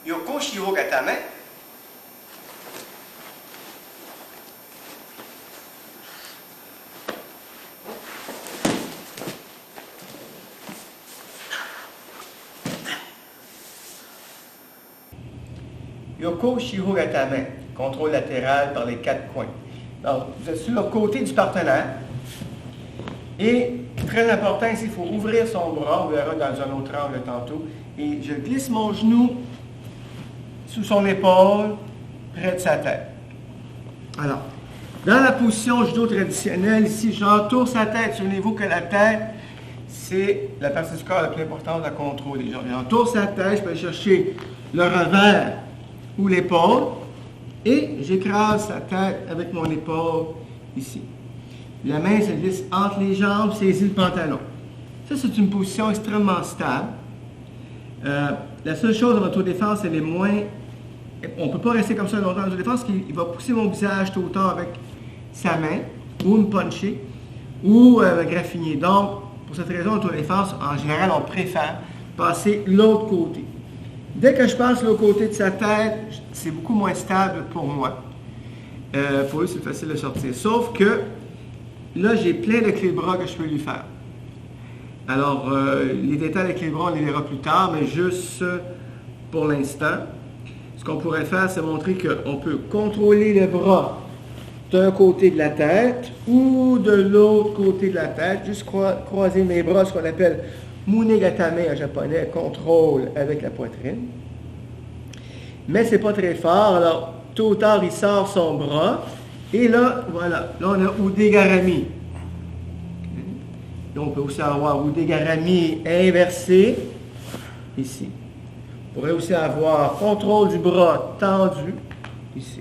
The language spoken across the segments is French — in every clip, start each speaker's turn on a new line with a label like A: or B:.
A: Yoko Shiro Gatame. Yoko Shiro Gatame, contrôle latéral par les 4 coins. Donc, vous êtes sur le côté du partenaire. Et, très important ici, il faut ouvrir son bras, on verra dans un autre angle tantôt. Et je glisse mon genou sous son épaule, près de sa tête. Alors, dans la position judo traditionnelle, ici, j'entoure sa tête. Souvenez-vous que la tête, c'est la partie du corps la plus importante à contrôler. J'entoure sa tête, je peux aller chercher le revers ou l'épaule, et j'écrase sa tête avec mon épaule ici. La main se glisse entre les jambes, saisit le pantalon. Ça, c'est une position extrêmement stable. La seule chose dans l'autodéfense, elle est moins... On ne peut pas rester comme ça longtemps en autodéfense, qu'il va pousser mon visage tout le temps avec sa main, ou me puncher, ou me graffiner. Donc, pour cette raison, l'autodéfense, en général, on préfère passer l'autre côté. Dès que je passe l'autre côté de sa tête, c'est beaucoup moins stable pour moi. Pour lui, c'est facile de sortir. Sauf que là, j'ai plein de clés de bras que je peux lui faire. Alors, les détails des clés de bras, on les verra plus tard, mais juste pour l'instant, ce qu'on pourrait faire, c'est montrer qu'on peut contrôler le bras d'un côté de la tête ou de l'autre côté de la tête, juste croiser mes bras, ce qu'on appelle Munegatame en japonais, contrôle avec la poitrine. Mais c'est pas très fort, alors tôt ou tard, il sort son bras. Et là, voilà, là on a Udegarami. Donc on peut aussi avoir Udegarami inversé, ici. On pourrait aussi avoir contrôle du bras tendu, ici.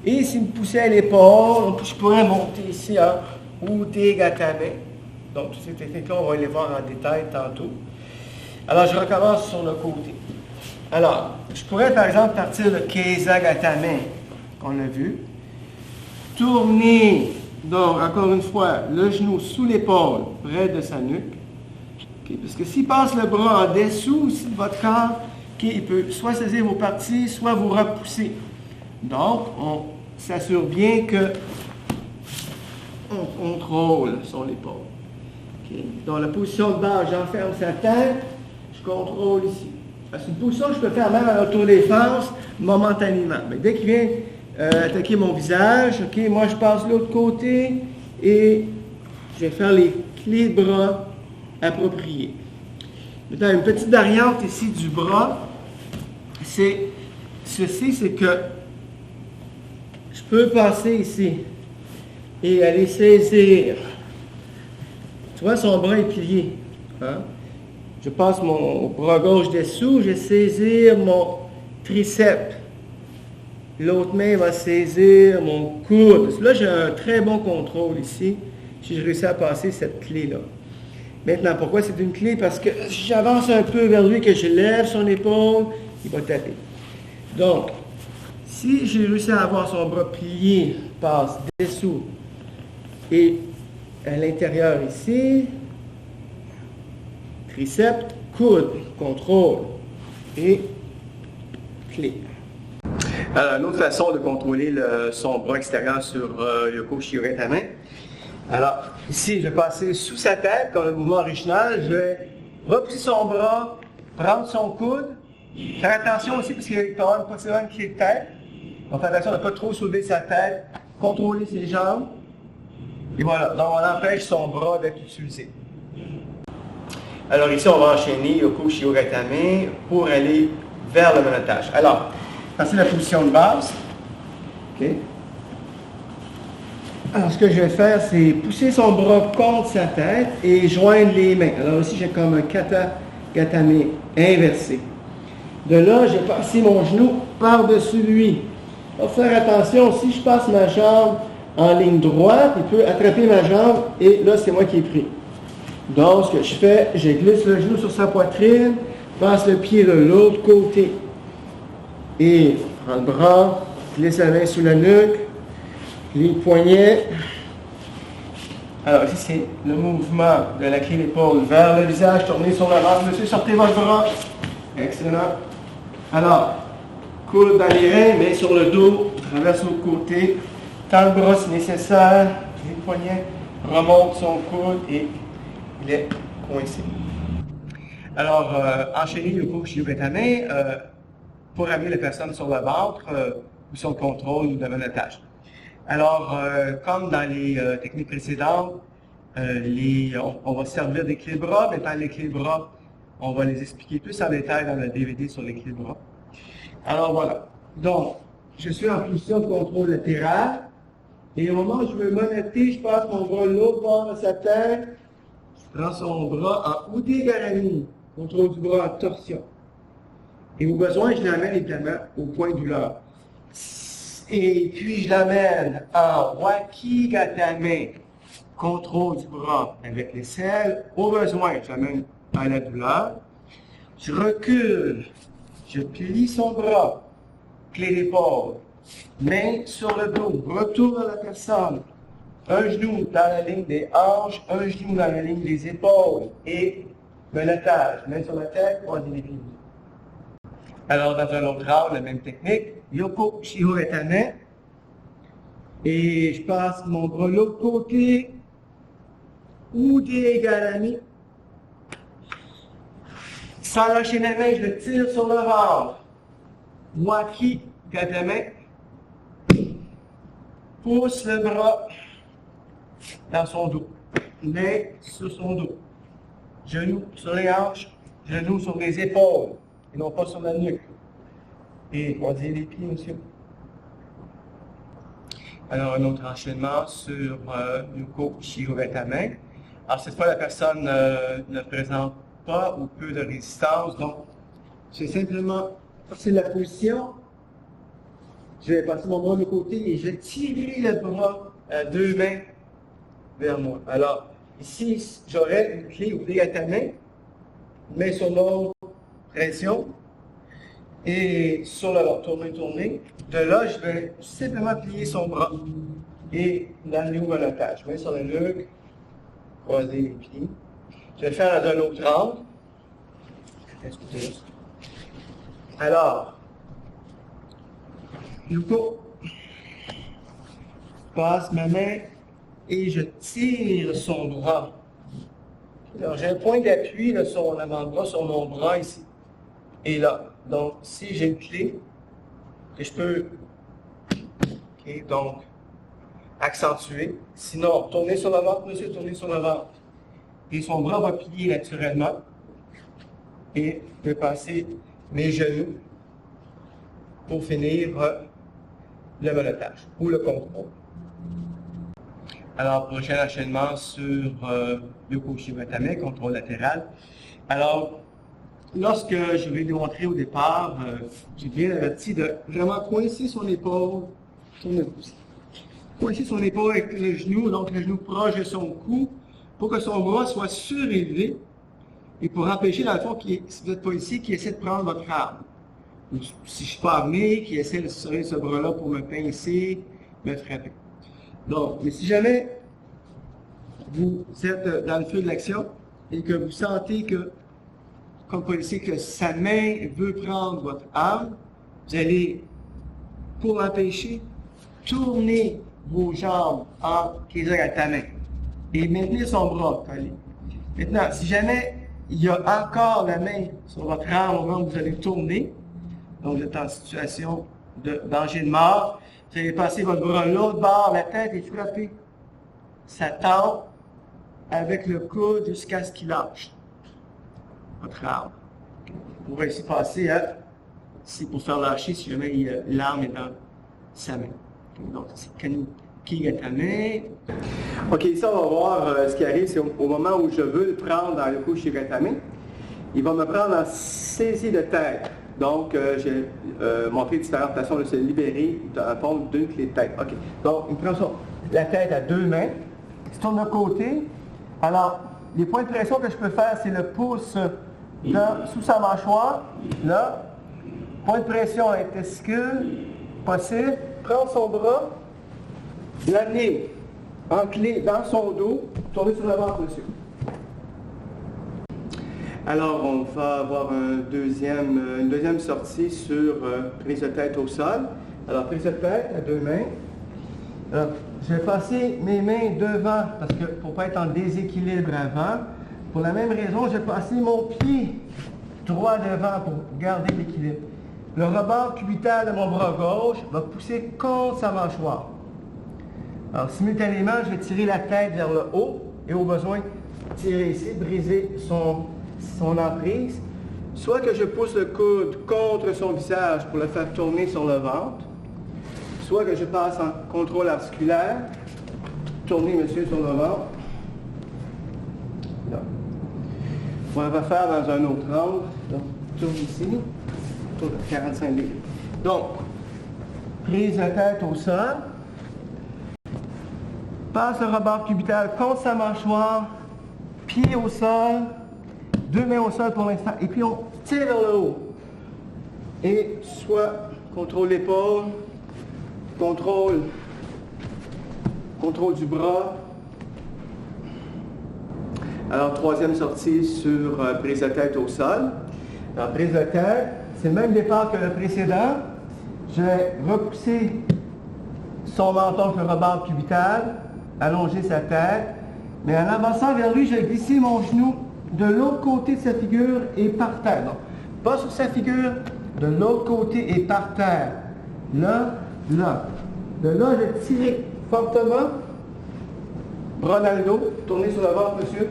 A: Et s'il me poussait à l'épaule, je pourrais monter ici à Udegatame. Donc, toutes ces techniques-là, on va les voir en détail tantôt. Alors, je recommence sur le côté. Alors, je pourrais, par exemple, partir de Keiza Gatame, qu'on a vu. Tourner, donc, encore une fois, le genou sous l'épaule, près de sa nuque. Okay, parce que s'il passe le bras en dessous aussi de votre corps, okay, il peut soit saisir vos parties, soit vous repousser. Donc, on s'assure bien que on contrôle son épaule. Okay. Dans la position de base, j'enferme sa tête, je contrôle ici. C'est une position que je peux faire même à l'autodéfense momentanément. Mais dès qu'il vient attaquer mon visage, okay, moi je passe de l'autre côté et je vais faire les clés de bras appropriées. Maintenant, une petite variante ici du bras, c'est ceci, c'est que je peux passer ici et aller saisir. Tu vois, son bras est plié. Hein? Je passe mon bras gauche dessous, je vais saisir mon triceps. L'autre main va saisir mon coude. Là, j'ai un très bon contrôle ici, si je réussis à passer cette clé-là. Maintenant, pourquoi c'est une clé? Parce que si j'avance un peu vers lui, que je lève son épaule, il va taper. Donc, si j'ai réussi à avoir son bras plié, passe dessous et à l'intérieur ici, triceps, coude, contrôle et clé. Alors, une autre façon de contrôler son bras extérieur sur Yoko Shiro Gatame. Alors, ici, je vais passer sous sa tête, comme le mouvement original. Je vais repousser son bras, prendre son coude. Faire attention aussi, parce qu'il y a quand même possiblement une clé de tête. Donc, faire attention de ne pas trop soulever sa tête, contrôler ses jambes. Et voilà, donc on empêche son bras d'être utilisé. Alors ici, on va enchaîner Yoko Shiro Gatame pour aller vers le menottage. Alors, c'est la position de base. OK. Alors, ce que je vais faire, c'est pousser son bras contre sa tête et joindre les mains. Alors ici, j'ai comme un kata gatame inversé. De là, je vais passer mon genou par-dessus lui. Il faut faire attention, si je passe ma jambe en ligne droite, il peut attraper ma jambe et là, c'est moi qui ai pris. Donc, ce que je fais, je glisse le genou sur sa poitrine, passe le pied de l'autre côté. Et je prends le bras, glisse la main sous la nuque, les poignets. Alors ici, c'est le mouvement de la clé d'épaule vers le visage, tournez sur l'avant. Monsieur, sortez votre bras. Excellent. Alors, coude dans les reins, main sur le dos, traverse l'autre côté, tend le bras si nécessaire, les poignets, remonte son coude et il est coincé. Alors, enchaîner le cours Shiho-Gatame pour amener la personne sur le ventre ou sur le contrôle de menottage. Alors, comme dans les techniques précédentes, on va servir des clés de bras. Maintenant, les clés de bras, on va les expliquer plus en détail dans le DVD sur les clés de bras. Alors voilà. Donc, je suis en position de contrôle latéral. Et au moment où je veux monoter, je passe mon bras l'autre bord de sa tête. Je prends son bras en Ude-Garami, contrôle du bras en torsion. Et au besoin, je l'amène évidemment au point de douleur. Et puis je l'amène en Waki-Gatame, contrôle du bras avec l'aisselle. Au besoin, je l'amène à la douleur. Je recule, je plie son bras, clé d'épaule, main sur le dos, retour à la personne. Un genou dans la ligne des hanches, un genou dans la ligne des épaules et menottage, main sur la tête, croisez les pieds. Alors, dans un autre round, la même technique, Yoko Shiho-Gatame. Et je passe mon bras de l'autre côté, Ude-Garami. Sans lâcher la main, je le tire sur le ventre. Waki-Gatame. Pousse le bras dans son dos. Main sur son dos. Genoux sur les hanches, genoux sur les épaules. Et non pas sur la nuque. Et on dit les pieds, monsieur. Alors, un autre enchaînement sur Yoko Shiho-Gatame. Alors, cette fois, la personne ne présente pas ou peu de résistance. Donc, je vais simplement passer la position. Je vais passer mon bras de côté et je vais tirer le bras à deux mains vers moi. Alors, ici, j'aurai une clé Ude-Gatame, main sur l'autre, pression, et sur le ventre, tourner. De là, je vais simplement plier son bras et dans le menottage. Main sur la nuque, croiser les pieds. Je vais le faire dans un autre round. Alors, Yoko, je passe ma main et je tire son bras. Alors, j'ai un point d'appui sur mon avant-bras, sur mon bras ici. Et là, donc, si j'ai une clé, et je peux, donc, accentuer. Sinon, tourner sur le ventre, monsieur, tourner sur le ventre. Et son bras va plier naturellement. Et je vais passer mes genoux pour finir le menottage ou le contrôle. Alors, prochain enchaînement sur Yoko Shiho-Gatame, contrôle latéral. Alors, lorsque je vais démontrer au départ, j'ai bien averti de vraiment coincer son épaule, coincer son épaule avec le genou, donc le genou proche de son cou, pour que son bras soit surélevé et pour empêcher, dans le fond, si vous n'êtes pas ici, qui essaie de prendre votre arme. Ou si je ne suis pas armé, qui essaie de serrer ce bras-là pour me pincer, me frapper. Donc, mais si jamais vous êtes dans le feu de l'action et que vous sentez que, comme policier, que sa main veut prendre votre arme, vous allez, pour l'empêcher, tourner vos jambes en Keizo-Gatame et maintenir son bras collé. Maintenant, si jamais il y a encore la main sur votre arme au moment où vous allez tourner, donc vous êtes en situation de danger de mort, vous allez passer votre bras l'autre bord, la tête et frapper sa tempe avec le coude jusqu'à ce qu'il lâche votre arme. Vous pourrez ici passer à, c'est pour faire lâcher si jamais l'arme est dans sa main. Donc, c'est Keizo-Gatame. OK, ici, on va voir ce qui arrive, c'est au moment où je veux le prendre dans le Yoko Shiho-Gatame, il va me prendre en saisie de tête. Donc, j'ai montré différentes façons de se libérer en forme d'une clé de tête. OK. Donc, il prend la tête à deux mains, il se tourne de côté. Alors, les points de pression que je peux faire, c'est le pouce sous sa mâchoire, là. Point de pression à les testicules, possible. Prendre son bras, l'amener en clé dans son dos, tourner sur le ventre, monsieur. Alors, on va avoir une deuxième sortie sur prise de tête au sol. Alors, prise de tête à deux mains. Alors, je vais passer mes mains devant, parce que pour ne pas être en déséquilibre avant. Pour la même raison, je vais passer mon pied droit devant pour garder l'équilibre. Le rebord cubital de mon bras gauche va pousser contre sa mâchoire. Alors, simultanément, je vais tirer la tête vers le haut et au besoin, tirer ici, briser son emprise. Soit que je pousse le coude contre son visage pour le faire tourner sur le ventre, soit que je passe en contrôle articulaire, tourner monsieur sur le ventre. Là. On va faire dans un autre angle. Donc, tourne ici, tourne de 45 degrés. Donc, prise de tête au sol. Passe le rebord cubital contre sa mâchoire, pied au sol, deux mains au sol pour l'instant, et puis on tire vers le haut. Et soit contrôle l'épaule, contrôle du bras. Alors, troisième sortie sur prise de tête au sol. Alors, prise de tête, c'est le même départ que le précédent. Je vais repousser son menton sur le rebord cubital, allonger sa tête, mais en avançant vers lui, je vais glisser mon genou de l'autre côté de sa figure et par terre. Donc, pas sur sa figure, de l'autre côté et par terre. Là, là. De là, je vais tirer fortement, bras dans le dos, tourner sur le ventre, monsieur.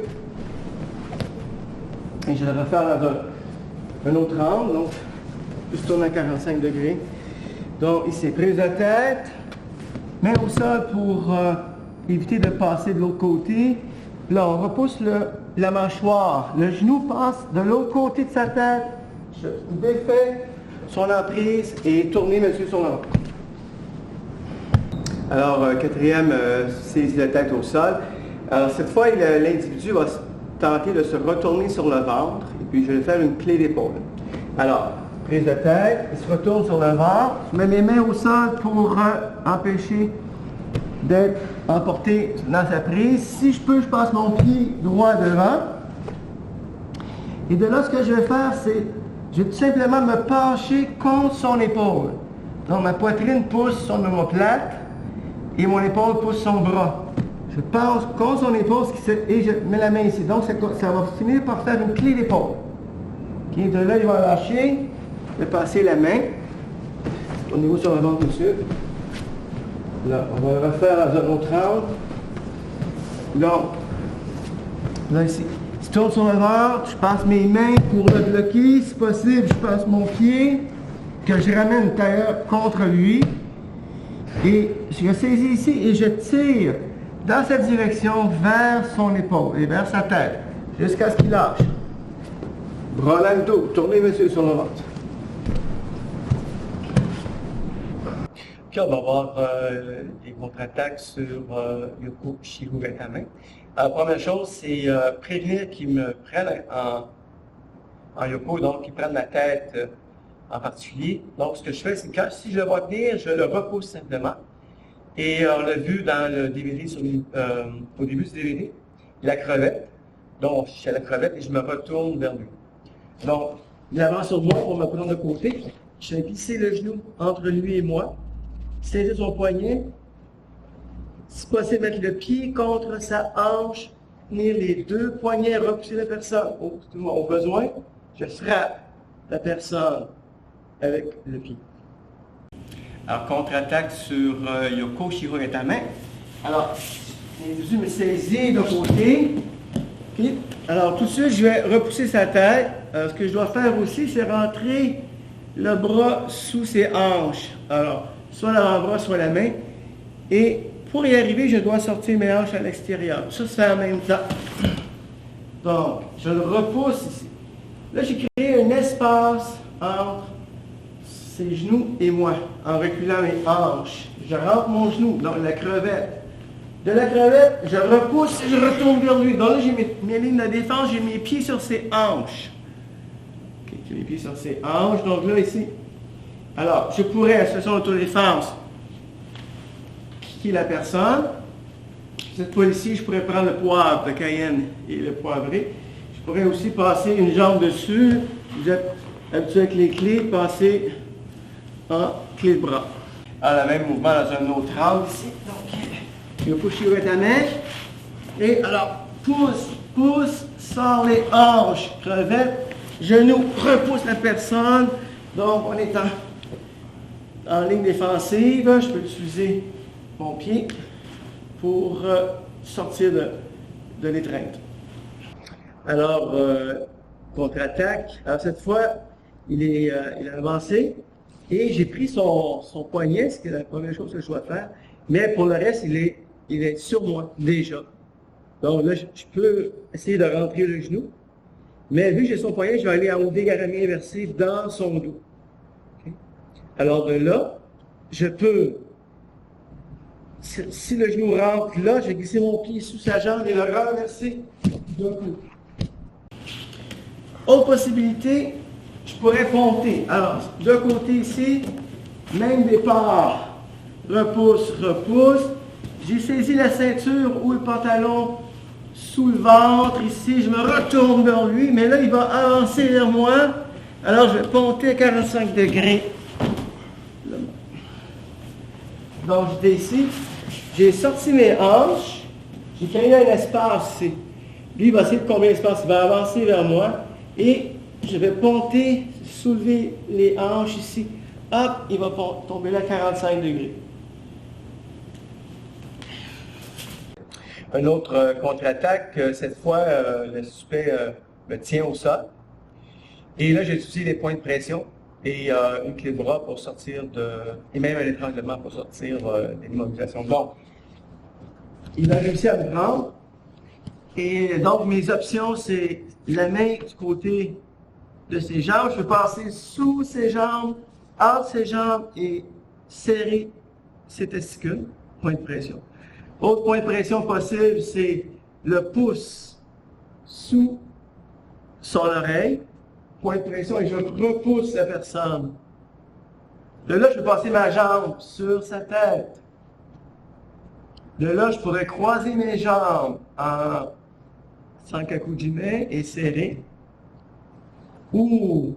A: Et je vais le refaire dans un autre angle, donc, je tourne à 45 degrés. Donc, ici, prise de tête, main au sol pour éviter de passer de l'autre côté. Là, on repousse la mâchoire. Le genou passe de l'autre côté de sa tête. Je défais son emprise et tournez, monsieur, sur l'avant. Alors, quatrième, saisie de tête au sol. Alors, cette fois, l'individu va tenter de se retourner sur le ventre. Et puis, je vais faire une clé d'épaule. Alors, prise de tête, il se retourne sur le ventre. Je mets mes mains au sol pour empêcher d'être emporté dans sa prise. Si je peux, je passe mon pied droit devant. Et de là, ce que je vais faire, c'est, je vais tout simplement me pencher contre son épaule. Donc, ma poitrine pousse son omoplate et mon épaule pousse son bras. Je passe contre son épaule et je mets la main ici. Donc, ça va finir par faire une clé d'épaule. Okay, de là, il va lâcher. Je vais passer la main au niveau sur le ventre, monsieur. Là, on va le refaire dans un autre angle. Donc, là ici, je tourne sur le ventre, je passe mes mains pour le bloquer. Si possible, je passe mon pied, que je ramène l'intérieur contre lui. Et je le saisis ici et je tire dans cette direction vers son épaule et vers sa tête, jusqu'à ce qu'il lâche. Bras dans le dos, tournez monsieur sur le ventre. Puis on va voir les contre-attaques sur Yoko Shihogatame. La première chose, c'est prévenir qu'ils me prennent en Yoko, donc qu'ils prennent ma tête en particulier. Donc ce que je fais, c'est que si je le vois venir, je le repousse simplement. Et on l'a vu dans le DVD, au début du DVD, la crevette. Donc je suis à la crevette et je me retourne vers lui. Donc il avance sur moi pour me prendre de côté. Je vais glisser le genou entre lui et moi. Saisir son poignet, si possible mettre le pied contre sa hanche, tenir les deux poignets, repousser la personne. Au besoin, je frappe la personne avec le pied. Alors, contre-attaque sur Yoko Shihogatame. Alors, l'individu me saisit de côté. Okay. Alors, tout de suite, je vais repousser sa tête. Ce que je dois faire aussi, c'est rentrer le bras sous ses hanches. Alors, soit l'avant-bras, soit la main. Et pour y arriver, je dois sortir mes hanches à l'extérieur. Ça se fait en même temps. Donc, je le repousse ici. Là, j'ai créé un espace entre ses genoux et moi, en reculant mes hanches. Je rentre mon genou dans la crevette. De la crevette, je repousse et je retourne vers lui. Donc là, j'ai mes lignes de défense, j'ai mes pieds sur ses hanches. Okay, j'ai mes pieds sur ses hanches. Donc là, ici, alors, je pourrais, à cette situation d'autodéfense, kicker la personne. Cette fois-ci, je pourrais prendre le poivre de Cayenne et le poivré. Je Je pourrais aussi passer une jambe dessus. Vous êtes habitué avec les clés, passer en clé de bras. Alors, le même mouvement dans un autre angle ici. Donc, Yoko Shirogatame. Et alors, pousse, pousse, sort les hanches, crevette, genou, repousse la personne. Donc, on est en ligne défensive. Je peux utiliser mon pied pour sortir de l'étreinte. Alors, contre-attaque. Alors, cette fois, il a avancé et j'ai pris son poignet, ce qui est la première chose que je dois faire. Mais pour le reste, il est sur moi déjà. Donc là, je peux essayer de rentrer le genou. Mais vu que j'ai son poignet, je vais aller en Ude-Garami inversé dans son dos. Okay? Alors de là, je peux, si le genou rentre là, je vais glisser mon pied sous sa jambe et le renverser d'un coup. Autre possibilité, je pourrais ponter. Alors, de côté ici, même départ, repousse, repousse. J'ai saisi la ceinture ou le pantalon sous le ventre ici. Je me retourne vers lui, mais là, il va avancer vers moi. Alors, je vais ponter à 45 degrés. Donc, j'étais ici. J'ai sorti mes hanches. J'ai créé un espace ici. Lui, il va essayer de combler l'espace. Il va avancer vers moi. Et je vais ponter, soulever les hanches ici. Hop, il va tomber là à 45 degrés. Un autre contre-attaque, cette fois, le suspect me tient au sol. Et là, j'ai utilisé des points de pression et une clé de bras pour sortir et même un étranglement pour sortir de l'immobilisation. Donc, il a réussi à me prendre. Et donc, mes options, c'est la main du côté de ses jambes. Je peux passer sous ses jambes, entre ses jambes et serrer ses testicules. Point de pression. Autre point de pression possible, c'est le pouce sous son oreille. Point de pression et je repousse la personne. De là, je peux passer ma jambe sur sa tête. De là, je pourrais croiser mes jambes en Sankakujime et serrer. Ou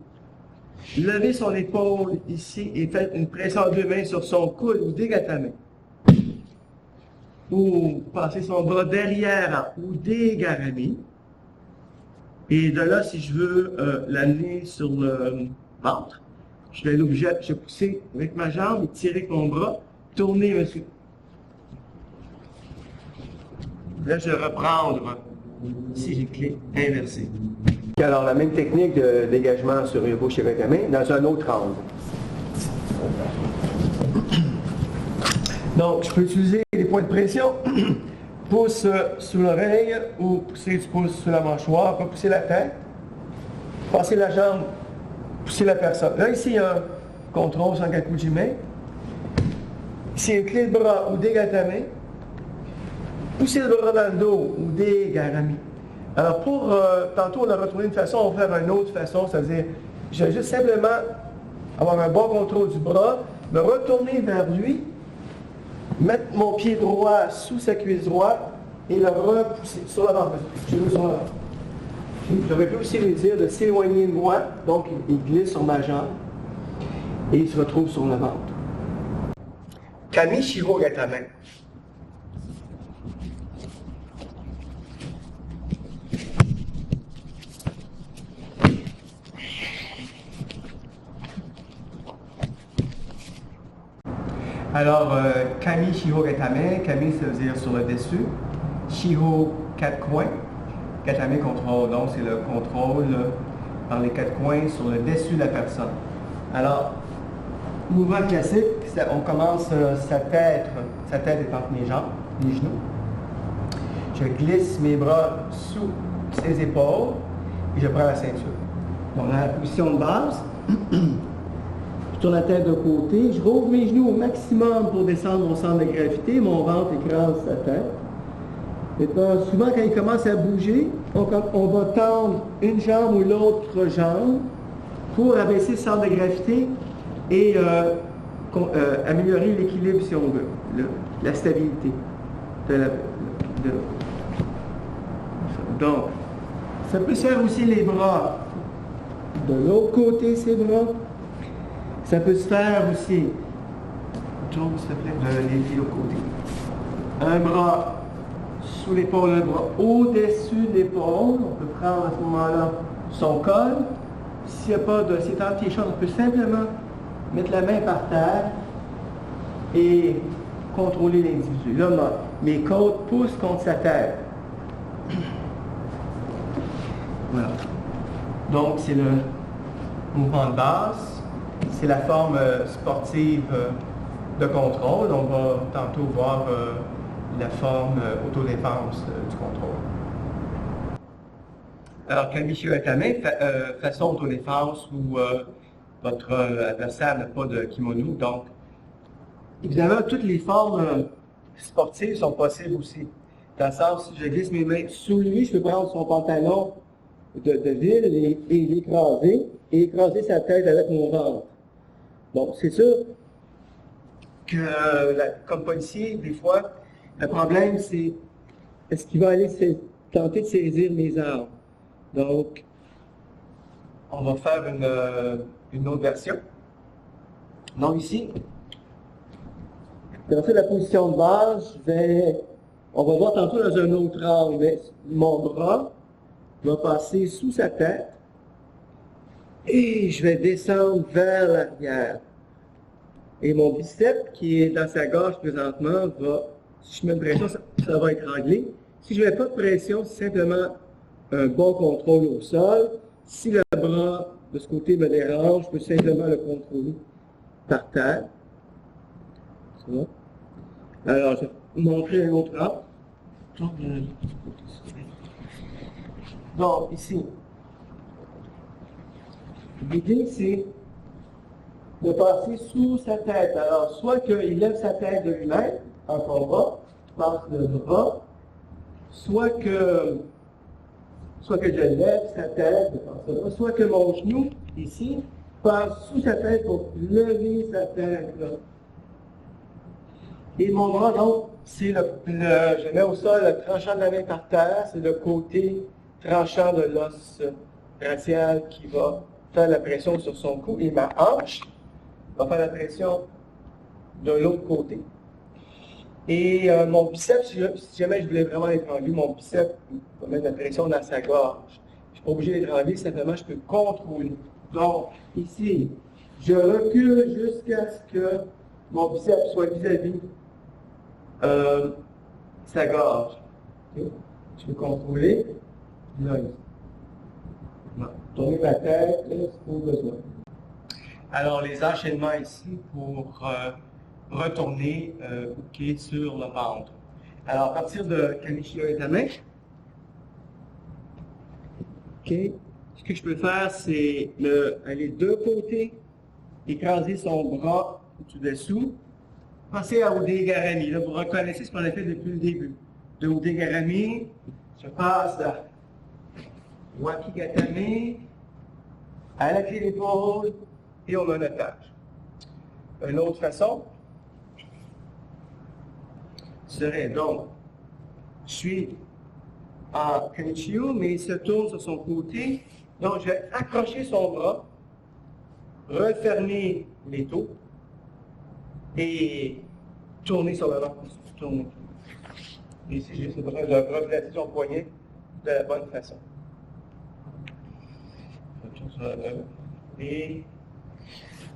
A: lever son épaule ici et faire une pression à deux mains sur son coude ou Ude-Gatame. Ou passer son bras derrière en Ude-Garami. Et de là, si je veux l'amener sur le ventre, je vais l'obligé de pousser avec ma jambe et tirer avec mon bras, tourner, monsieur. Là, je vais reprendre ici, j'ai clé inversée. Alors, la même technique de dégagement sur Yoko Shirogatame dans un autre angle. Donc, je peux utiliser les points de pression, pouce sous l'oreille ou pousser du pouce sous la mâchoire, repousser la tête, passer la jambe, pousser la personne. Là, ici, il y a un contrôle Sankakujime. Ici, une clé de bras ou Ude-Gatame. Pousser le bras dans le dos ou Ude-Garami. Alors, tantôt, on a retrouvé une façon, on va faire une autre façon, c'est-à-dire, je vais juste simplement avoir un bon contrôle du bras, me retourner vers lui, mettre mon pied droit sous sa cuisse droite et le repousser sur l'avant. J'aurais pu aussi lui dire de s'éloigner de moi, donc il glisse sur ma jambe et il se retrouve sur le ventre. Kami Shirogatame. Alors, Kami Shirogatame, Kami ça veut dire sur le dessus, Shiro, quatre coins, Gatame contrôle, donc c'est le contrôle par les quatre coins sur le dessus de la personne. Alors, mouvement classique, on commence sa tête est entre mes jambes, mes genoux. Je glisse mes bras sous ses épaules et je prends la ceinture. Donc, dans la position de base, je tourne la tête de côté, je rouvre mes genoux au maximum pour descendre mon centre de gravité, mon ventre écrase sa tête. Et souvent, quand il commence à bouger, on va tendre une jambe ou l'autre jambe pour abaisser le centre de gravité et améliorer l'équilibre, si on veut, la stabilité. Donc, Ça peut se faire aussi les bras de l'autre côté, ces bras. Ça peut se faire aussi, Joe, s'il te plaît, de l'autre côté. Un bras sous l'épaule, un bras au-dessus de l'épaule. On peut prendre à ce moment-là son col. S'il n'y a pas de, si c'est en t-shirt, on peut simplement mettre la main par terre et contrôler l'individu. Là, mes côtes poussent contre sa tête. Voilà. Donc, c'est le mouvement de base. C'est la forme sportive de contrôle. On va tantôt voir la forme autodéfense du contrôle. Alors, Kamishiyo Atame, façon autodéfense où votre adversaire n'a pas de kimono. Donc, évidemment, toutes les formes sportives sont possibles aussi. Dans le sens, si je glisse mes mains sous lui, je peux prendre son pantalon de ville et l'écraser, et écraser sa tête avec mon ventre. Bon, c'est sûr que, comme policier, des fois, le problème, c'est est-ce qu'il va aller tenter de saisir mes armes? Donc, on va faire une autre version. Donc ici, dans la position de base, on va voir tantôt dans un autre angle, mais mon bras va passer sous sa tête et je vais descendre vers l'arrière. Et mon biceps qui est dans sa gorge présentement si je mets une pression, ça va étrangler. Si je ne mets pas de pression, c'est simplement un bon contrôle au sol. Si le bras de ce côté me dérange, je peux simplement le contrôler par terre. C'est bon? Alors, je vais vous montrer un autre angle. Donc, ici, l'idée, c'est de passer sous sa tête. Alors, soit qu'il lève sa tête de lui-même en combat, passe le bras, soit que je lève sa tête, soit que mon genou, ici, passe sous sa tête pour lever sa tête, là. Et mon bras, donc, c'est je mets au sol le tranchant de la main par terre, c'est le côté tranchant de l'os radial qui va faire la pression sur son cou, et ma hanche va faire la pression de l'autre côté. Et mon biceps, si jamais je voulais vraiment l'étrangler, mon biceps va mettre la pression dans sa gorge. Je ne suis pas obligé d'étrangler, simplement je peux contrôler. Donc, ici, je recule jusqu'à ce que mon biceps soit vis-à-vis sa gorge. Okay. Je peux contrôler. Là, ici. Tourner ma tête, là, c'est pas besoin. Alors, les enchaînements ici pour retourner OK sur le ventre. Alors, à partir de Kamishiyo Atame, OK, ce que je peux faire, c'est aller de côté, écraser son bras tout dessous, passer à Udegarami. Là, vous reconnaissez ce qu'on a fait depuis le début. De Udegarami, je passe à Wakigatame, à la clé d'épaule, et on monotage. Une autre façon serait donc, je suis en Kamishiyo, mais il se tourne sur son côté, donc je vais accrocher son bras, refermer les dos et tourner sur le ventre. Tourner. Et ici, j'ai besoin de replacer son poignet de la bonne façon. Et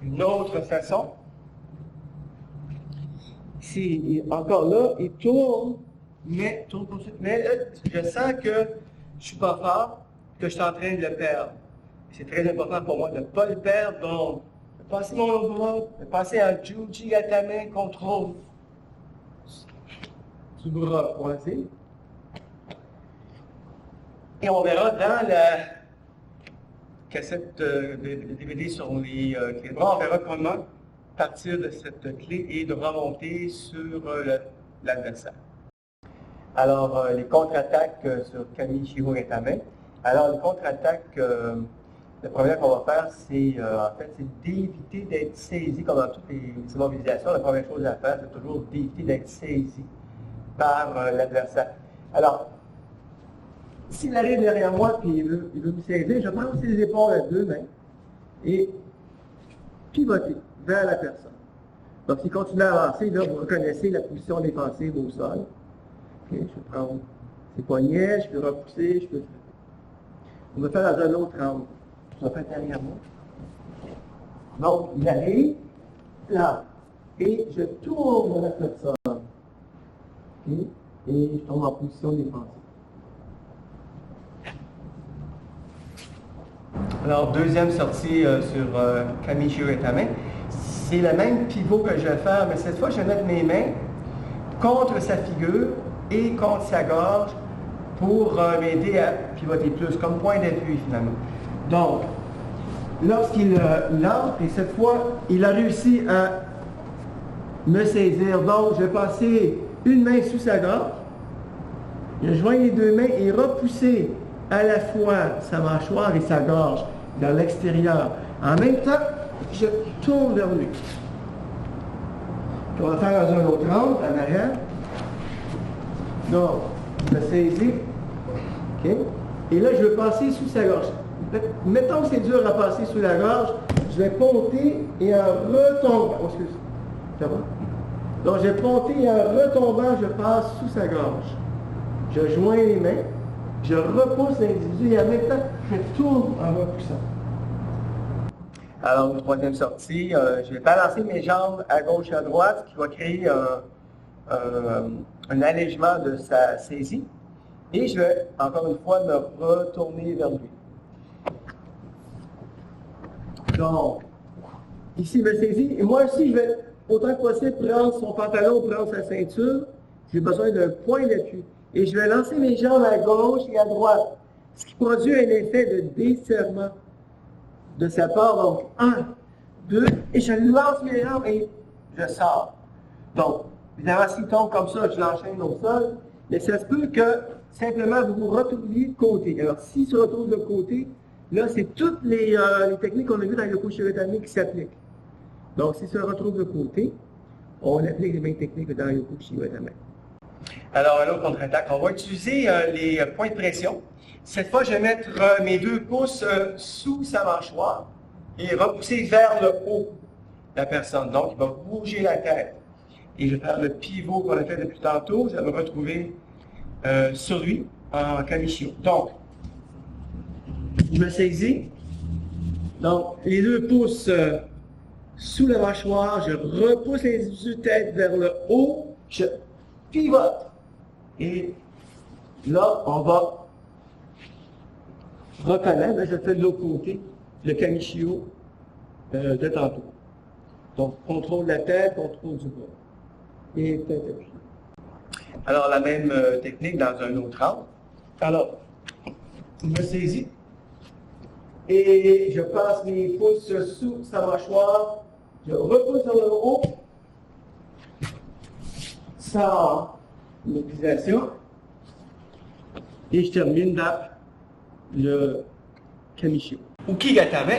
A: une autre façon, ici, encore là, il tourne, mais je sens que je ne suis pas fort, que je suis en train de le perdre. C'est très important pour moi de ne pas le perdre, donc de passer mon bras, de passer en Juji Atame, contrôle du bras croisé. Et on verra dans la cassette de DVD sur les clés de bras, on verra comment partir de cette clé et de remonter sur l'adversaire. Alors, les contre-attaques sur Kamishiyo Atame. Alors, les contre-attaques, la première qu'on va faire, c'est d'éviter d'être saisi, comme dans toutes les immobilisations. La première chose à faire, c'est toujours d'éviter d'être saisi par l'adversaire. Alors, s'il arrive derrière moi et il veut me saisir, je prends ses épaules à deux mains et pivoter vers la personne. Donc, s'il continue à avancer, là, vous reconnaissez la position défensive au sol. Okay, je vais prendre ses poignets, je peux repousser, je peux frapper. On va faire dans un autre angle. Je vais faire derrière moi. Donc, il arrive, là, et je tourne vers la personne. Okay, et je tombe en position défensive. Alors, deuxième sortie sur Kami Shiho-Gatame. C'est le même pivot que je vais faire, mais cette fois, je vais mettre mes mains contre sa figure et contre sa gorge pour m'aider à pivoter plus, comme point d'appui finalement. Donc, lorsqu'il entre, et cette fois, il a réussi à me saisir. Donc, je vais passer une main sous sa gorge, je joins les deux mains et repousser à la fois sa mâchoire et sa gorge vers l'extérieur. En même temps, je tourne vers lui. On va faire dans un autre angle, en arrière. Donc, je me saisis. OK? Et là, je vais passer sous sa gorge. Mettons que c'est dur à passer sous la gorge, je vais ponter et en retombant. Oh, excuse. Ça va? Donc, je vais ponter et en retombant, je passe sous sa gorge. Je joins les mains, je repousse l'individu et en même temps, je tourne en repoussant. Alors, une troisième sortie, je vais balancer mes jambes à gauche et à droite, ce qui va créer un allègement de sa saisie. Et je vais, encore une fois, me retourner vers lui. Donc, ici, il me saisit. Et moi aussi, je vais, autant que possible, prendre son pantalon, prendre sa ceinture. J'ai besoin d'un point d'appui. Et je vais lancer mes jambes à gauche et à droite, ce qui produit un effet de desserrement de sa part. Donc, 1, 2, et je lance mes jambes et je sors. Donc, évidemment, s'il tombe comme ça, je l'enchaîne au sol, mais ça se peut que simplement vous vous retrouviez de côté. Alors, s'il se retrouve de côté, là, c'est toutes les techniques qu'on a vues dans le Yoko Shiho-Gatame qui s'appliquent. Donc, s'il se retrouve de côté, on applique les mêmes techniques que dans le Yoko Shiho-Gatame. Alors, un autre contre-attaque, on va utiliser les points de pression. Cette fois, je vais mettre mes deux pouces sous sa mâchoire et repousser vers le haut la personne. Donc, il va bouger la tête. Et je vais faire le pivot qu'on a fait depuis tantôt. Je vais me retrouver sur lui en Kami Shiho. Donc, je me saisis. Donc, les deux pouces sous la mâchoire. Je repousse les deux têtes vers le haut. Je pivote. Et là, on va reconnaître, je fais de l'autre côté, le Kami Shiho de tantôt. Donc, contrôle de la tête, contrôle du bras. Et tête appuyée. Alors, la même technique dans un autre angle. Alors, je me saisis et je passe mes pouces sous sa mâchoire, je repousse vers le haut, sans mobilisation, et je termine dans le Kami Shiho. Uki-Gatame.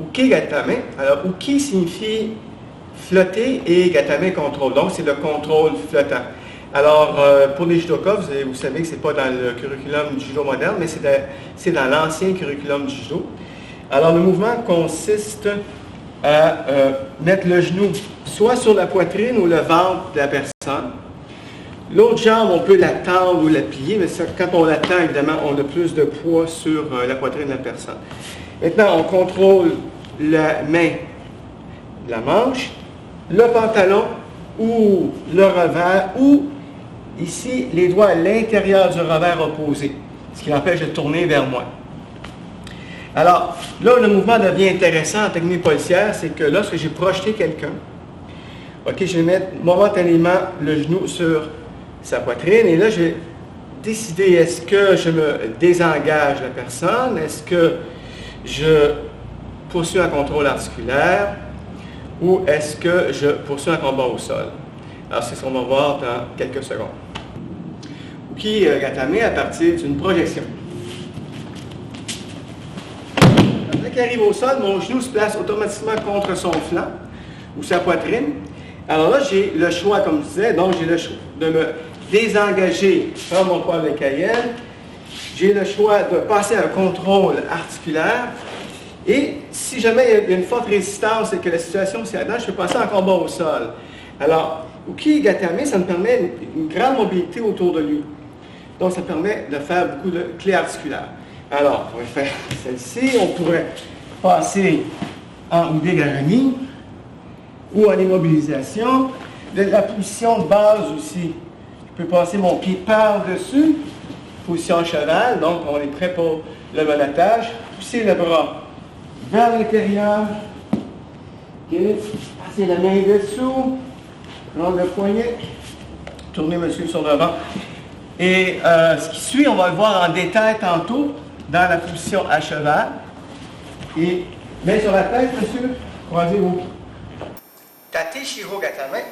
A: Uki-Gatame. Alors, Uki signifie flotter et Gatame contrôle. Donc, c'est le contrôle flottant. Alors, pour les judokas, vous savez que ce n'est pas dans le curriculum du judo moderne, mais c'est dans l'ancien curriculum du judo. Alors, le mouvement consiste à mettre le genou soit sur la poitrine ou le ventre de la personne. L'autre jambe, on peut la tendre ou la plier, mais ça, quand on la tend, évidemment, on a plus de poids sur la poitrine de la personne. Maintenant, on contrôle la main, la manche, le pantalon ou le revers, ou ici, les doigts à l'intérieur du revers opposé, ce qui l'empêche de tourner vers moi. Alors, là, le mouvement devient intéressant en technique policière, c'est que lorsque j'ai projeté quelqu'un, OK, je vais mettre momentanément le genou sur sa poitrine, et là, je vais décider, est-ce que je me désengage de la personne, est-ce que je poursuis un contrôle articulaire, ou est-ce que je poursuis un combat au sol. Alors, c'est ce qu'on va voir dans quelques secondes. Uki-Gatame à partir d'une projection. Dès qu'il arrive au sol, mon genou se place automatiquement contre son flanc. ou sa poitrine. Alors là, j'ai le choix, comme je disais, donc j'ai le choix de me désengager par mon poil de Cayenne. J'ai le choix de passer à un contrôle articulaire. Et si jamais il y a une forte résistance et que la situation s'y adapte, je peux passer en combat au sol. Alors, Uki Gatame, ça me permet une grande mobilité autour de lui. Donc, ça permet de faire beaucoup de clés articulaires. Alors, on va faire celle-ci. On pourrait passer en Udegarami ou en immobilisation. La position de base aussi. Je peux passer mon pied par-dessus. Position cheval. Donc, on est prêt pour le menottage. Pousser le bras vers l'intérieur. Okay. Passer la main dessous. Prendre le poignet. Tourner monsieur sur le ventre. Et ce qui suit, on va le voir en détail tantôt dans la position à cheval. Et main sur la tête, monsieur. Croisez vos pieds. Tate Shiro Gatame.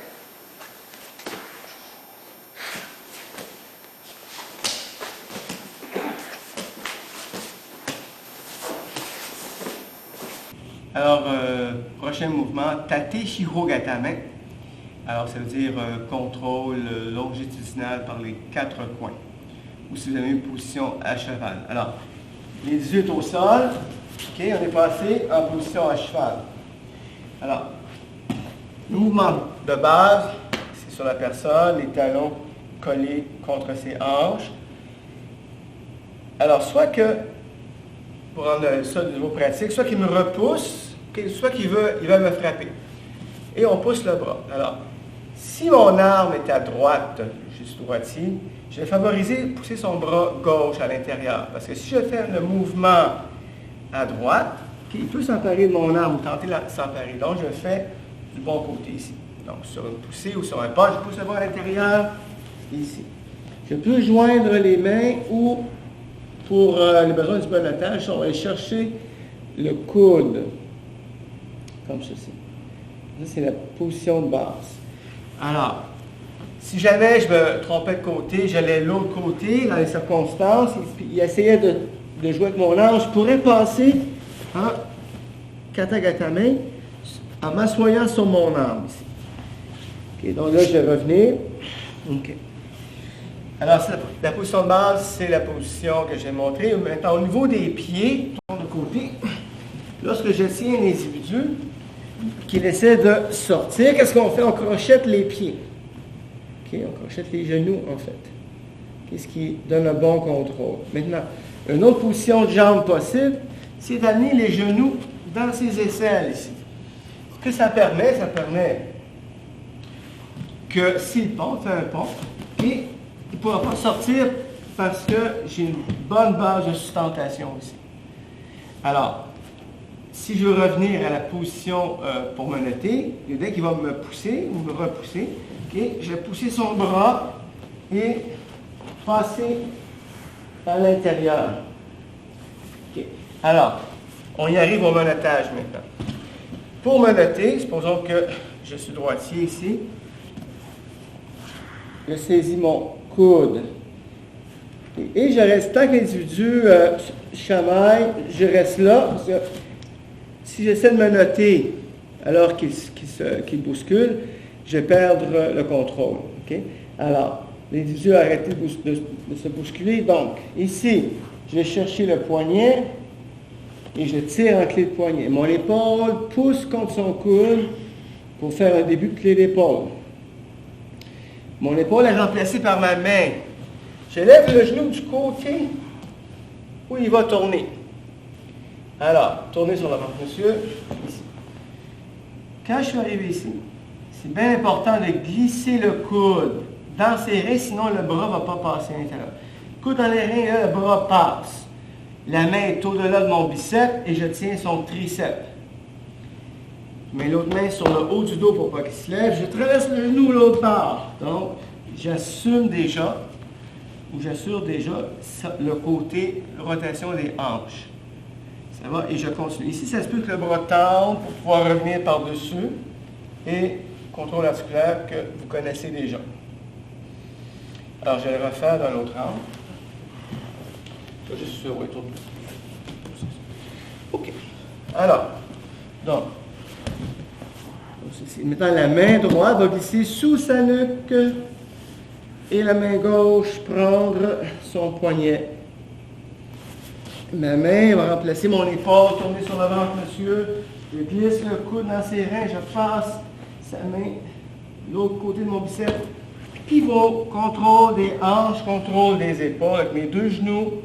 A: Alors, prochain mouvement, Tate Shiro Gatame. Alors, ça veut dire contrôle longitudinal par les 4 coins. Ou si vous avez une position à cheval. Alors, les 18 au sol. OK, on est passé en position à cheval. Alors, le mouvement de base, c'est sur la personne, les talons collés contre ses hanches. Alors, soit que, pour rendre ça de nouveau pratique, soit qu'il me repousse, soit qu'il veut me frapper. Et on pousse le bras. Alors, si mon arme est à droite, je suis droitier, je vais favoriser pousser son bras gauche à l'intérieur. Parce que si je fais le mouvement à droite, il peut s'emparer de mon arme ou tenter de s'emparer. Donc, je fais du bon côté ici. Donc, sur une poussée ou sur un pas, je pousse le bras à l'intérieur, ici. Je peux joindre les mains ou, pour les besoins du menottage, on va aller chercher le coude, comme ceci. Ça, c'est la position de base. Alors, si jamais je me trompais de côté, j'allais de l'autre côté, dans les circonstances, il essayait de jouer avec mon arme, je pourrais passer en Katagatame en m'assoyant sur mon arme ici. Okay, donc là, je vais revenir. OK. Alors, la position de base, c'est la position que j'ai montrée. Maintenant, au niveau des pieds, je tourne de côté. Lorsque je tiens un individu qu'il essaie de sortir, qu'est-ce qu'on fait? On crochette les pieds. Okay, on crochette les genoux, en fait. Qu'est-ce qui donne un bon contrôle? Maintenant, une autre position de jambe possible, c'est d'amener les genoux dans ses aisselles ici. Ce que ça permet que si le pont fait un pont, et il ne pourra pas sortir parce que j'ai une bonne base de sustentation ici. Alors, si je veux revenir à la position pour menotter, dès qu'il va me pousser ou me repousser, okay, je vais pousser son bras et passer à l'intérieur. Okay. Alors, on y arrive au menottage maintenant. Pour menotter, supposons que je suis droitier ici, je saisis mon coude et je reste, tant que l'individu chamaille, je reste là. Parce que si j'essaie de menotter alors qu'il bouscule, je vais perdre le contrôle. Okay? Alors, l'individu a arrêté de se bousculer. Donc, ici, je vais chercher le poignet et je tire en clé de poignet. Mon épaule pousse contre son coude pour faire un début de clé d'épaule. Mon épaule est remplacée par ma main. Je lève le genou du côté où il va tourner. Alors, tournez sur le ventre, monsieur. Ici. Quand je suis arrivé ici, c'est bien important de glisser le coude dans ses reins, sinon le bras ne va pas passer à l'intérieur. Coude dans les reins, là, le bras passe. La main est au-delà de mon biceps et je tiens son triceps. Je mets l'autre main sur le haut du dos pour pas qu'il se lève. Je traverse le genou de l'autre part. Donc, j'assure déjà le côté rotation des hanches. Ça va? Et je continue. Ici, ça se peut que le bras tende pour pouvoir revenir par-dessus. Et contrôle articulaire que vous connaissez déjà. Alors, je vais le refaire dans l'autre angle. Je suis sûr, oui, tourne. OK. Alors, donc, c'est Maintenant, la main droite va glisser sous sa nuque et la main gauche prendre son poignet. Ma main va remplacer mon épaule, tourner sur le ventre, monsieur. Je glisse le coude dans ses reins, je passe sa main de l'autre côté de mon biceps. Pivot, contrôle des hanches, contrôle des épaules avec mes deux genoux.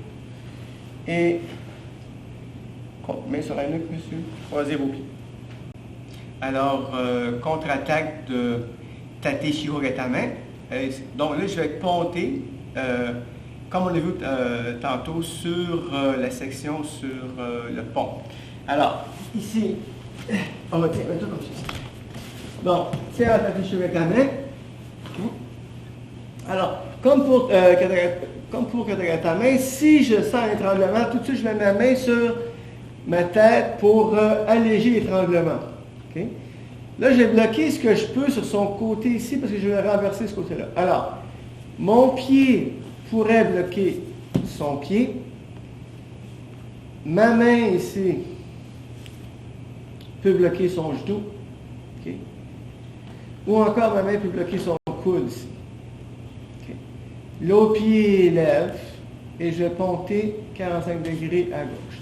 A: Et main sur la nuque, monsieur. Croisez vos pieds. Alors, contre-attaque de Tate Shirogatame. Donc là, je vais ponter, comme on l'a vu tantôt, sur la section sur le pont. Alors, ici, on va mettre tout comme ceci. Donc, c'est un Tate Shirogatame. Alors, comme pour Katagatame, si je sens l'étranglement, tout de suite, je mets ma main sur ma tête pour alléger l'étranglement. Okay? Là, j'ai bloqué ce que je peux sur son côté ici parce que je vais renverser ce côté-là. Alors, mon pied pourrait bloquer son pied. Ma main ici peut bloquer son genou. Okay? Ou encore, ma main peut bloquer son coude ici. L'autre pied lève et je vais ponter 45 degrés à gauche.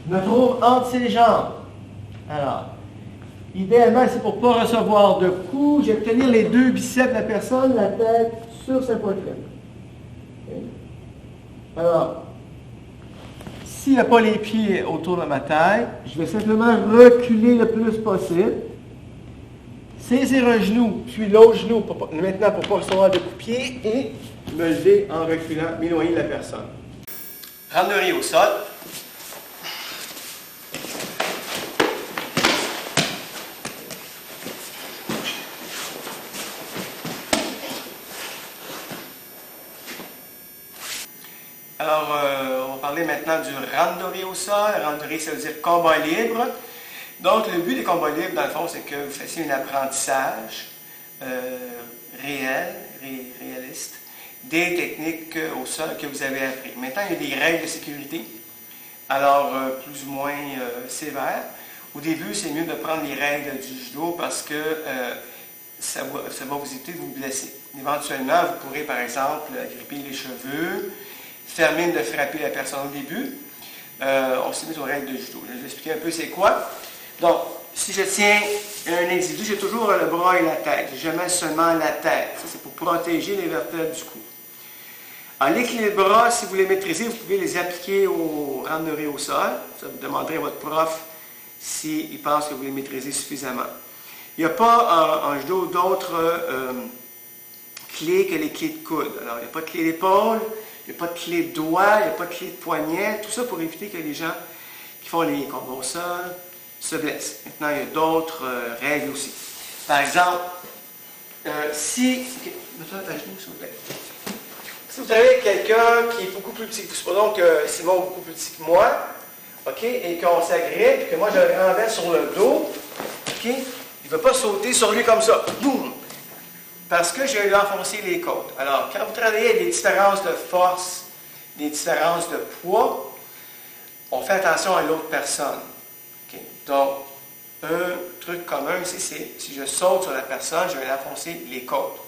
A: Je me trouve entre ses jambes. Alors, idéalement, c'est pour ne pas recevoir de coups. Je vais tenir les deux biceps de la personne, la tête sur sa poitrine. Okay. Alors, s'il n'y a pas les pieds autour de ma taille, je vais simplement reculer le plus possible. Saisir un genou, puis l'autre genou, maintenant pour ne pas recevoir de coups de pied, et me lever en reculant, m'éloigner de la personne. Randonnée au sol. Alors, on va parler maintenant du randonnée au sol. Randonnée, ça veut dire combat libre. Donc, le but des combats libres, dans le fond, c'est que vous fassiez un apprentissage réaliste, des techniques au sol que vous avez appris. Maintenant, il y a des règles de sécurité, alors plus ou moins sévères. Au début, c'est mieux de prendre les règles du judo parce que ça va vous éviter de vous blesser. Éventuellement, vous pourrez, par exemple, gripper les cheveux, faire mine de frapper la personne au début. On s'est mis aux règles de judo. Je vais vous expliquer un peu c'est quoi. Donc, si je tiens un individu, j'ai toujours le bras et la tête. J'ai jamais seulement la tête. Ça, c'est pour protéger les vertèbres du cou. Alors, les bras, si vous les maîtrisez, vous pouvez les appliquer au randonnée au sol. Ça, vous demanderez à votre prof s'il pense que vous les maîtrisez suffisamment. Il n'y a pas en judo d'autres clés que les clés de coude. Alors, il n'y a pas de clé d'épaule, il n'y a pas de clé de doigt, il n'y a pas de clé de poignet. Tout ça pour éviter que les gens qui font les combats au sol se blessent. Maintenant, il y a d'autres règles aussi. Par exemple, si vous avez quelqu'un qui est beaucoup plus petit que vous, supposons que Simon est beaucoup plus petit que moi, OK, et qu'on s'agrippe, et que moi je le renverse sur le dos, OK, il ne va pas sauter sur lui comme ça. Boum! Parce que je vais lui enfoncer les côtes. Alors, quand vous travaillez avec des différences de force, des différences de poids, on fait attention à l'autre personne. Okay. Donc, un truc commun ici, c'est si je saute sur la personne, je vais l'enfoncer les côtes.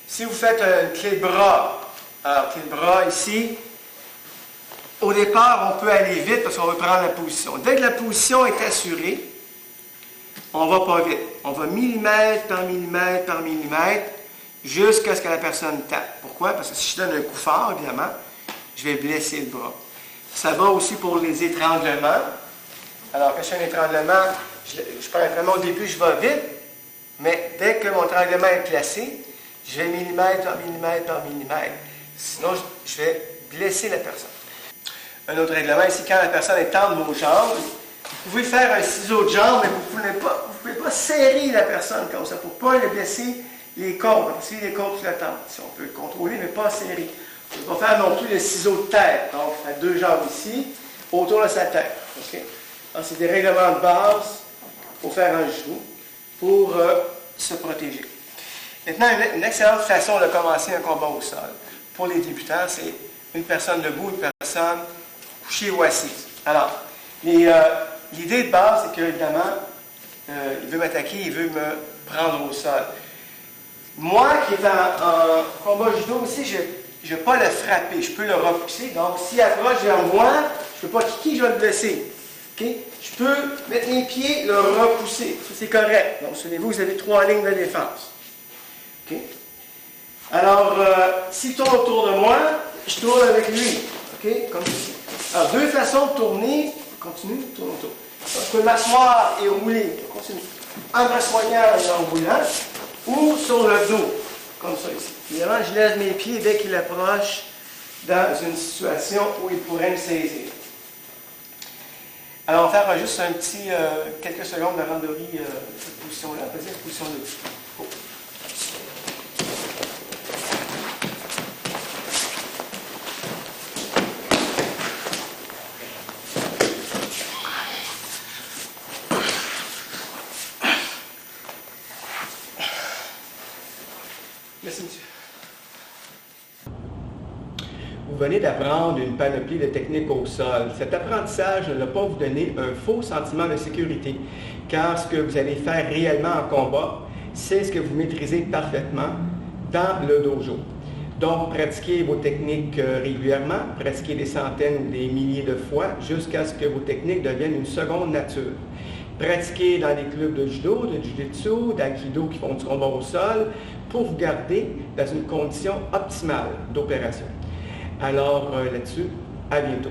A: Si vous faites une clé de bras, alors clé de bras ici, au départ, on peut aller vite parce qu'on veut prendre la position. Dès que la position est assurée, on ne va pas vite. On va millimètre par millimètre par millimètre jusqu'à ce que la personne tape. Pourquoi? Parce que si je donne un coup fort, évidemment, je vais blesser le bras. Ça va aussi pour les étranglements. Alors, quand je fais un étranglement, je prends vraiment au début, je vais vite, mais dès que mon étranglement est placé, je vais millimètre par millimètre par millimètre. Sinon, je vais blesser la personne. Un autre règlement ici, quand la personne est tendre vos jambes, vous pouvez faire un ciseau de jambe, mais vous ne pouvez pas serrer la personne comme ça pour ne pas le blesser les côtes. Si les côtes la tendent, si on peut le contrôler, mais pas serrer. On ne peut pas faire non plus le ciseau de tête. Donc, on fait deux jambes ici, autour de sa tête. Okay? C'est des règlements de base pour faire un genou, pour se protéger. Maintenant, une excellente façon de commencer un combat au sol pour les débutants, c'est une personne debout, une personne couchée ou assise. Alors, l'idée de base, c'est que, évidemment, il veut m'attaquer, il veut me prendre au sol. Moi, qui est en combat judo aussi, je ne vais pas le frapper, je peux le repousser. Donc, s'il approche vers moi, je ne peux pas kicker, je vais le blesser. Okay? Je peux mettre mes pieds, le repousser. Ça, c'est correct. Donc, souvenez-vous, vous avez 3 lignes de défense. Okay? Alors, s'il tourne autour de moi, je tourne avec lui. Okay? Comme ici. Alors, 2 façons de tourner. Continue, tourne autour. Donc, je peux m'asseoir et rouler. Continue. En m'assoignant et en roulant. Ou sur le dos. Comme ça ici. Évidemment, je laisse mes pieds dès qu'il approche dans une situation où il pourrait me saisir. Alors, on va faire juste un petit, quelques secondes de randonnées de cette position-là. On va dire position 2. Oh. Merci, monsieur. Vous venez d'apprendre une panoplie de techniques au sol. Cet apprentissage ne va pas vous donner un faux sentiment de sécurité, car ce que vous allez faire réellement en combat, c'est ce que vous maîtrisez parfaitement dans le dojo. Donc, pratiquez vos techniques régulièrement, pratiquez des centaines ou des milliers de fois jusqu'à ce que vos techniques deviennent une seconde nature. Pratiquez dans des clubs de judo, de jiu-jitsu, d'aïkido qui font du combat au sol pour vous garder dans une condition optimale d'opération. Alors là-dessus, à bientôt.